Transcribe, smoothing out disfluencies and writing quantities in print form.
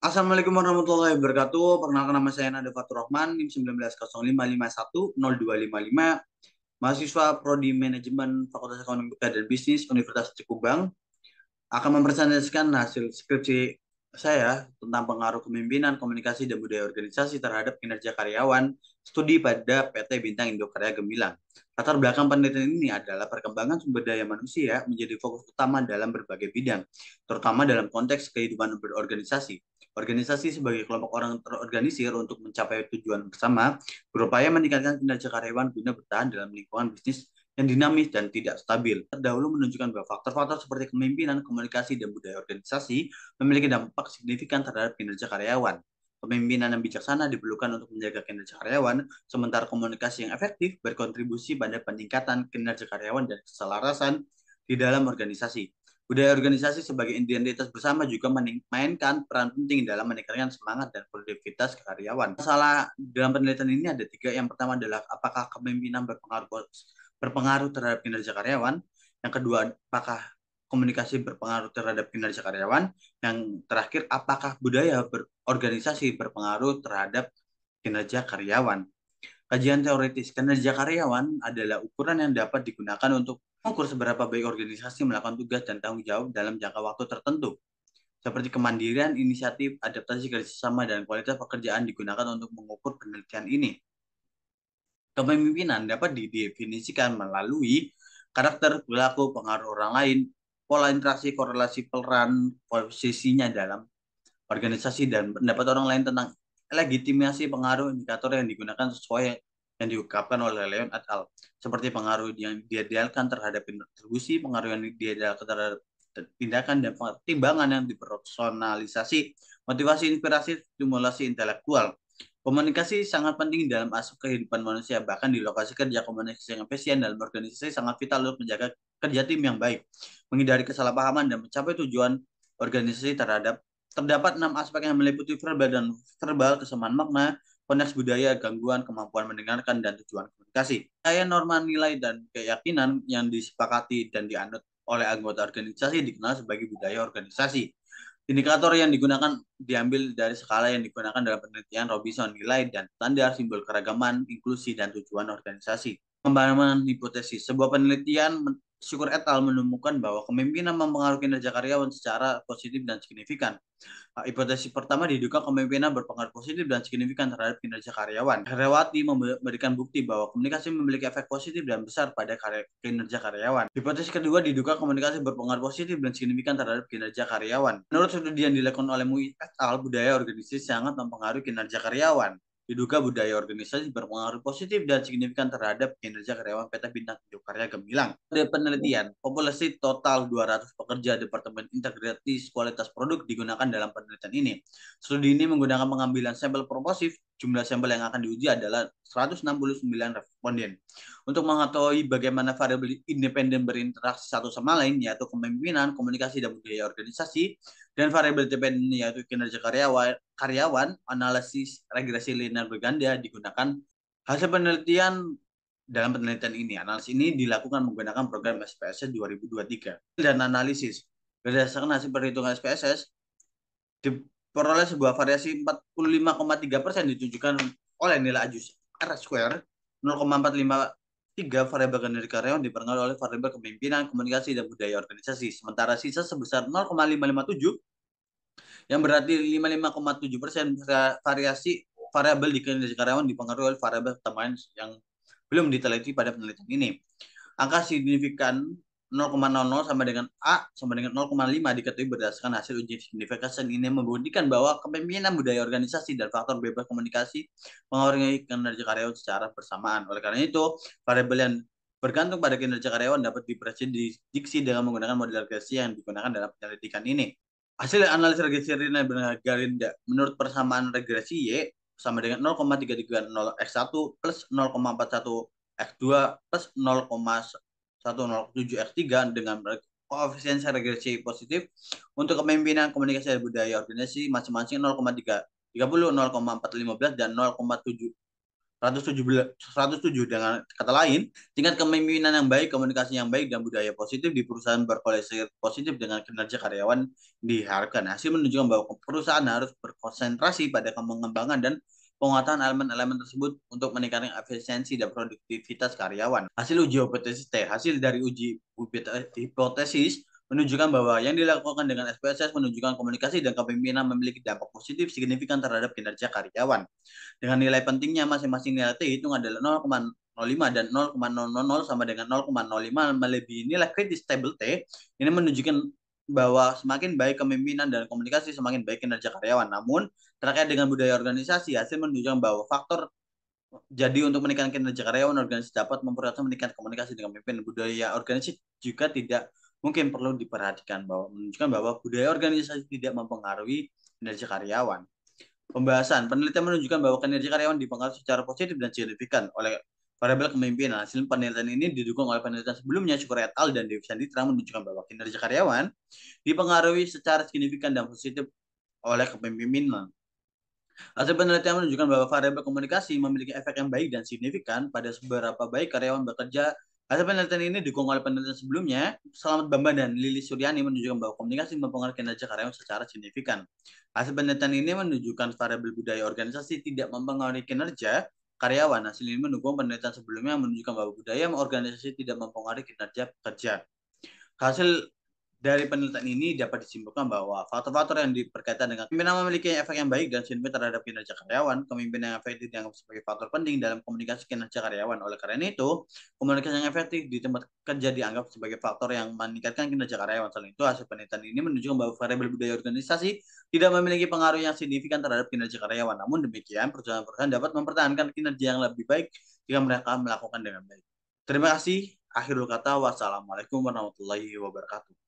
Assalamualaikum warahmatullahi wabarakatuh. Perkenalkan nama saya Nada Fatur Rahman, NIM 1905510255, mahasiswa Prodi Manajemen Fakultas Ekonomi dan Bisnis Universitas Cikumbang, akan mempresentasikan hasil skripsi saya tentang pengaruh kepemimpinan, komunikasi, dan budaya organisasi terhadap kinerja karyawan studi pada PT Bintang Indokarya Gemilang. Latar belakang penelitian ini adalah perkembangan sumber daya manusia menjadi fokus utama dalam berbagai bidang, terutama dalam konteks kehidupan berorganisasi. Organisasi sebagai kelompok orang terorganisir untuk mencapai tujuan bersama, berupaya meningkatkan kinerja karyawan guna bertahan dalam lingkungan bisnis yang dinamis dan tidak stabil. Terdahulu menunjukkan bahwa faktor-faktor seperti kepemimpinan, komunikasi, dan budaya organisasi memiliki dampak signifikan terhadap kinerja karyawan. Kepemimpinan yang bijaksana diperlukan untuk menjaga kinerja karyawan, sementara komunikasi yang efektif berkontribusi pada peningkatan kinerja karyawan dan keselarasan di dalam organisasi. Budaya organisasi sebagai identitas bersama juga memainkan peran penting dalam meningkatkan semangat dan produktivitas karyawan. Masalah dalam penelitian ini ada tiga. Yang pertama adalah apakah kepemimpinan berpengaruh terhadap kinerja karyawan. Yang kedua, apakah komunikasi berpengaruh terhadap kinerja karyawan. Yang terakhir, apakah budaya berorganisasi berpengaruh terhadap kinerja karyawan. Kajian teoritis kinerja karyawan adalah ukuran yang dapat digunakan untuk mengukur seberapa baik organisasi melakukan tugas dan tanggung jawab dalam jangka waktu tertentu. Seperti kemandirian, inisiatif, adaptasi kerjasama, dan kualitas pekerjaan digunakan untuk mengukur penelitian ini. Kepemimpinan dapat didefinisikan melalui karakter, perilaku, pengaruh orang lain, pola interaksi, korelasi peran, posisinya dalam organisasi, dan pendapat orang lain tentang legitimasi pengaruh indikator yang digunakan sesuai yang diungkapkan oleh Leon et al. Seperti pengaruh yang diidealkan terhadap kontribusi, pengaruh yang diidealkan terhadap tindakan, dan pertimbangan yang dipersonalisasi, motivasi, inspirasi, stimulasi intelektual. Komunikasi sangat penting dalam aspek kehidupan manusia, bahkan di lokasi kerja komunikasi yang efisien dalam organisasi sangat vital untuk menjaga kerja tim yang baik, menghindari kesalahpahaman, dan mencapai tujuan organisasi terdapat 6 aspek yang meliputi verbal dan verbal, kesamaan makna, konteks budaya, gangguan, kemampuan mendengarkan, dan tujuan komunikasi. Kayak norma nilai dan keyakinan yang disepakati dan dianut oleh anggota organisasi dikenal sebagai budaya organisasi. Indikator yang digunakan diambil dari skala yang digunakan dalam penelitian Robinson, nilai dan standar, simbol keragaman, inklusi, dan tujuan organisasi. Pengembangan hipotesis. Sebuah penelitian Syukur et al. Menemukan bahwa kepemimpinan mempengaruhi kinerja karyawan secara positif dan signifikan. Hipotesis pertama diduga kepemimpinan berpengaruh positif dan signifikan terhadap kinerja karyawan. Herawati memberikan bukti bahwa komunikasi memiliki efek positif dan besar pada kinerja karyawan. Hipotesis kedua diduga komunikasi berpengaruh positif dan signifikan terhadap kinerja karyawan. Menurut studi yang dilakukan oleh Mui et al., budaya organisasi sangat mempengaruhi kinerja karyawan. Diduga budaya organisasi berpengaruh positif dan signifikan terhadap kinerja karyawan PT Bintang Indokarya Gemilang. Dari penelitian, populasi total 200 pekerja Departemen Integrasi Kualitas Produk digunakan dalam penelitian ini. Studi ini menggunakan pengambilan sampel proportif. Jumlah sampel yang akan diuji adalah 169 responden. Untuk mengetahui bagaimana variabel independen berinteraksi satu sama lain, yaitu kepemimpinan, komunikasi, dan budaya organisasi, dan variabel dependen yaitu kinerja karyawan, analisis regresi linear berganda digunakan. Hasil penelitian dalam penelitian ini, analisis ini dilakukan menggunakan program SPSS 2023 dan analisis. Berdasarkan hasil perhitungan SPSS, diperoleh sebuah variasi 45,3% ditunjukkan oleh nilai ajus R square 0,453 variabel kinerja karyawan dipengaruhi oleh variabel kepemimpinan, komunikasi, dan budaya organisasi. Sementara sisa sebesar 0,557 yang berarti 55,7% variasi variabel di kinerja karyawan dipengaruhi oleh variabel tambahan yang belum diteliti pada penelitian ini. Angka signifikan 0,00 sama dengan A sama dengan 0,5 diketahui berdasarkan hasil uji signifikasi ini membuktikan bahwa kepemimpinan, budaya organisasi, dan faktor bebas komunikasi mengaruhi kinerja karyawan secara bersamaan. Oleh karena itu, variabel yang bergantung pada kinerja karyawan dapat diprediksi dengan menggunakan model regresi yang digunakan dalam penyelidikan ini. Hasil analisis regresi linear berganda menurut persamaan regresi Y sama dengan 0,330 X1 plus 0,41 X2 plus 0,107 X3 dengan koefisiensi regresi positif untuk kepemimpinan, komunikasi, dan budaya organisasi masing-masing 0,330, 0,415, dan 107. Dengan kata lain, tingkat kepemimpinan yang baik, komunikasi yang baik, dan budaya positif di perusahaan berkorelasi positif dengan kinerja karyawan diharapkan. Hasil menunjukkan bahwa perusahaan harus berkonsentrasi pada pengembangan dan penguatan elemen-elemen tersebut untuk meningkatkan efisiensi dan produktivitas karyawan. Hasil uji hipotesis T. Hasil dari uji hipotesis menunjukkan bahwa yang dilakukan dengan SPSS menunjukkan komunikasi dan kepemimpinan memiliki dampak positif signifikan terhadap kinerja karyawan. Dengan nilai pentingnya masing-masing nilai T hitung adalah 0,05 dan 0,000 sama dengan 0,05 melebihi nilai kritis table T. Ini menunjukkan bahwa semakin baik kepemimpinan dan komunikasi semakin baik kinerja karyawan. Namun terkait dengan budaya organisasi, hasil menunjukkan bahwa faktor jadi untuk meningkatkan kinerja karyawan, organisasi dapat memperkuat meningkatkan komunikasi dengan pemimpin. Budaya organisasi juga tidak mungkin perlu diperhatikan bahwa menunjukkan bahwa budaya organisasi tidak mempengaruhi kinerja karyawan. Pembahasan penelitian menunjukkan bahwa kinerja karyawan dipengaruhi secara positif dan signifikan oleh variabel kepemimpinan. Hasil penelitian ini didukung oleh penelitian sebelumnya, Syukur et al. Dan Dewi Sanditra menunjukkan bahwa kinerja karyawan dipengaruhi secara signifikan dan positif oleh kepemimpinan. Hasil penelitian menunjukkan bahwa variabel komunikasi memiliki efek yang baik dan signifikan pada seberapa baik karyawan bekerja. Hasil penelitian ini didukung oleh penelitian sebelumnya, Selamat Bambang dan Lili Suryani menunjukkan bahwa komunikasi mempengaruhi kinerja karyawan secara signifikan. Hasil penelitian ini menunjukkan variabel budaya organisasi tidak mempengaruhi kinerja karyawan. Hasil ini mendukung penelitian sebelumnya yang menunjukkan bahwa budaya organisasi tidak mempengaruhi kinerja pekerja. Hasil dari penelitian ini dapat disimpulkan bahwa faktor-faktor yang berkaitan dengan kepemimpinan memiliki efek yang baik dan signifikan terhadap kinerja karyawan. Kepemimpinan yang efektif dianggap sebagai faktor penting dalam komunikasi kinerja karyawan. Oleh karena itu, komunikasi yang efektif di tempat kerja dianggap sebagai faktor yang meningkatkan kinerja karyawan. Selain itu, hasil penelitian ini menunjukkan bahwa variabel budaya organisasi tidak memiliki pengaruh yang signifikan terhadap kinerja karyawan. Namun demikian, perusahaan-perusahaan dapat mempertahankan kinerja yang lebih baik jika mereka melakukan dengan baik. Terima kasih. Akhirul kata, wassalamualaikum warahmatullahi wabarakatuh.